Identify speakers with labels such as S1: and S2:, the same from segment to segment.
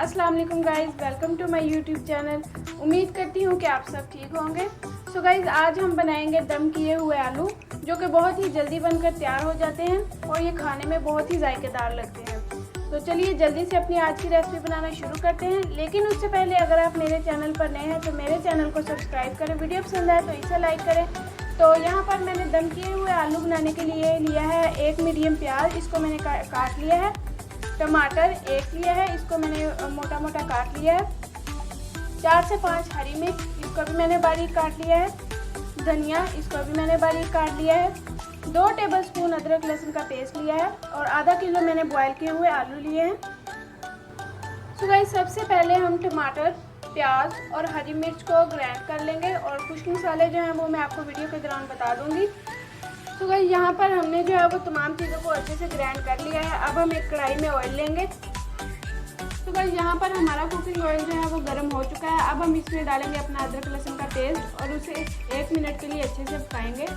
S1: अस्सलाम वालेकुम guys, welcome to my YouTube channel. उम्मीद करती हूँ कि आप सब ठीक होंगे। सो गाइज़, आज हम बनाएंगे दम किए हुए आलू, जो कि बहुत ही जल्दी बनकर तैयार हो जाते हैं और ये खाने में बहुत ही जायकेदार लगते हैं। तो चलिए जल्दी से अपनी आज की रेसिपी बनाना शुरू करते हैं। लेकिन उससे पहले अगर आप मेरे चैनल पर नए हैं तो मेरे चैनल को सब्सक्राइब करें, वीडियो पसंद आए तो इसे लाइक करें। तो यहाँ पर मैंने दम किए हुए आलू बनाने के लिए लिया है एक मीडियम प्याज, इसको मैंने काट लिया है। टमाटर एक लिया है, इसको मैंने मोटा मोटा काट लिया है। 4 से 5 हरी मिर्च, इसको भी मैंने बारीक काट लिया है। धनिया, इसको भी मैंने बारीक काट लिया है। 2 टेबलस्पून अदरक लहसुन का पेस्ट लिया है और आधा किलो मैंने बॉयल किए हुए आलू लिए हैं। सो गाइस, सबसे पहले हम टमाटर, प्याज और हरी मिर्च को ग्राइंड कर लेंगे और कुछ मसाले जो हैं वो मैं आपको वीडियो के दौरान बता दूंगी। तो गाइस, यहाँ पर हमने जो है वो तमाम चीज़ों को अच्छे से ग्राइंड कर लिया है। अब हम एक कढ़ाई में ऑयल लेंगे। तो गाइस, यहाँ पर हमारा कुकिंग ऑयल जो है वो गर्म हो चुका है। अब हम इसमें डालेंगे अपना अदरक लहसुन का पेस्ट और उसे 1 मिनट के लिए अच्छे से पकाएंगे।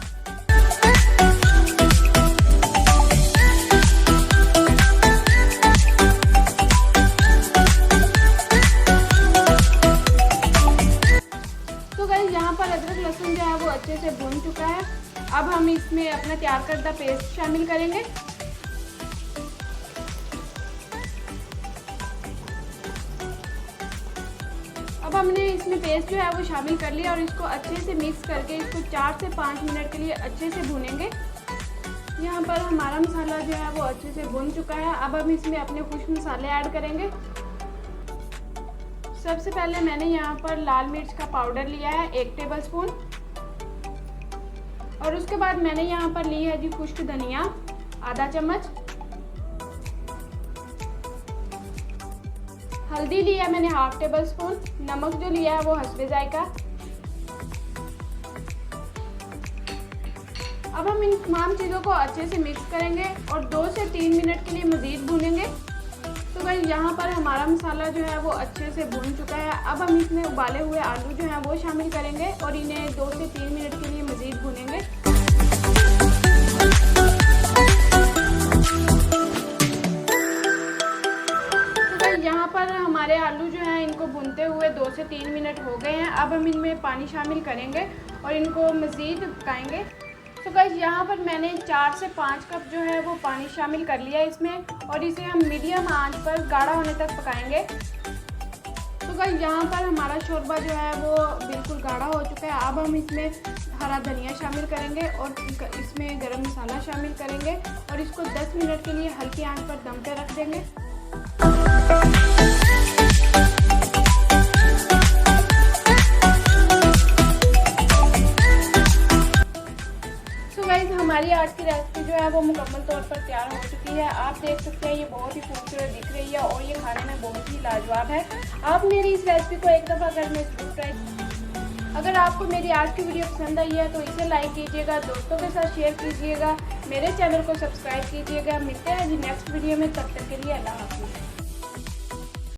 S1: तो गाइस, यहाँ पर अदरक लहसुन जो है वो अच्छे से भून चुका है। अब हम इसमें अपना तैयार करदा पेस्ट शामिल करेंगे। अब हमने इसमें पेस्ट जो है वो शामिल कर लिया और इसको अच्छे से मिक्स करके इसको 4 से 5 मिनट के लिए अच्छे से भूनेंगे। यहाँ पर हमारा मसाला जो है वो अच्छे से भून चुका है। अब हम इसमें अपने कुछ मसाले ऐड करेंगे। सबसे पहले मैंने यहाँ पर लाल मिर्च का पाउडर लिया है 1 टेबलस्पून और उसके बाद मैंने यहाँ पर ली है जी खुश्क धनिया आधा चम्मच। हल्दी लिया है मैंने 1/2 टेबलस्पून। नमक जो लिया है वो हस्बे जायका। अब हम इन तमाम चीज़ों को अच्छे से मिक्स करेंगे और 2 से 3 मिनट के लिए मज़ीद भूनेंगे। तो गाइस, यहाँ पर हमारा मसाला जो है वो अच्छे से भून चुका है। अब हम इसमें उबाले हुए आलू जो हैं वो शामिल करेंगे और इन्हें 2 से 3 मिनट के लिए मज़ीद भूनेंगे। तो गाइस, यहाँ पर हमारे आलू जो हैं इनको भूनते हुए 2 से 3 मिनट हो गए हैं। अब हम इनमें पानी शामिल करेंगे और इनको मज़ीद पकाएंगे। तो गाइस, यहाँ पर मैंने 4 से 5 कप जो है वो पानी शामिल कर लिया है इसमें और इसे हम मीडियम आंच पर गाढ़ा होने तक पकाएंगे। तो गाइस, यहाँ पर हमारा शोरबा जो है वो बिल्कुल गाढ़ा हो चुका है। अब हम इसमें हरा धनिया शामिल करेंगे और इसमें गरम मसाला शामिल करेंगे और इसको 10 मिनट के लिए हल्की आंच पर दम पे रख देंगे। हमारी आज की रेसिपी जो है वो मुकम्मल तौर पर तैयार हो चुकी है। आप देख सकते हैं ये बहुत ही खूबसूरत दिख रही है और ये खाने में बहुत ही लाजवाब है। आप मेरी इस रेसिपी को एक दफ़ा घर में जरूर ट्राई। अगर आपको मेरी आज की वीडियो पसंद आई है तो इसे लाइक कीजिएगा, दोस्तों के साथ शेयर कीजिएगा, मेरे चैनल को सब्सक्राइब कीजिएगा। मिलते हैं जी नेक्स्ट वीडियो में, तब तक के लिए अल्लाह हाफ़िज़।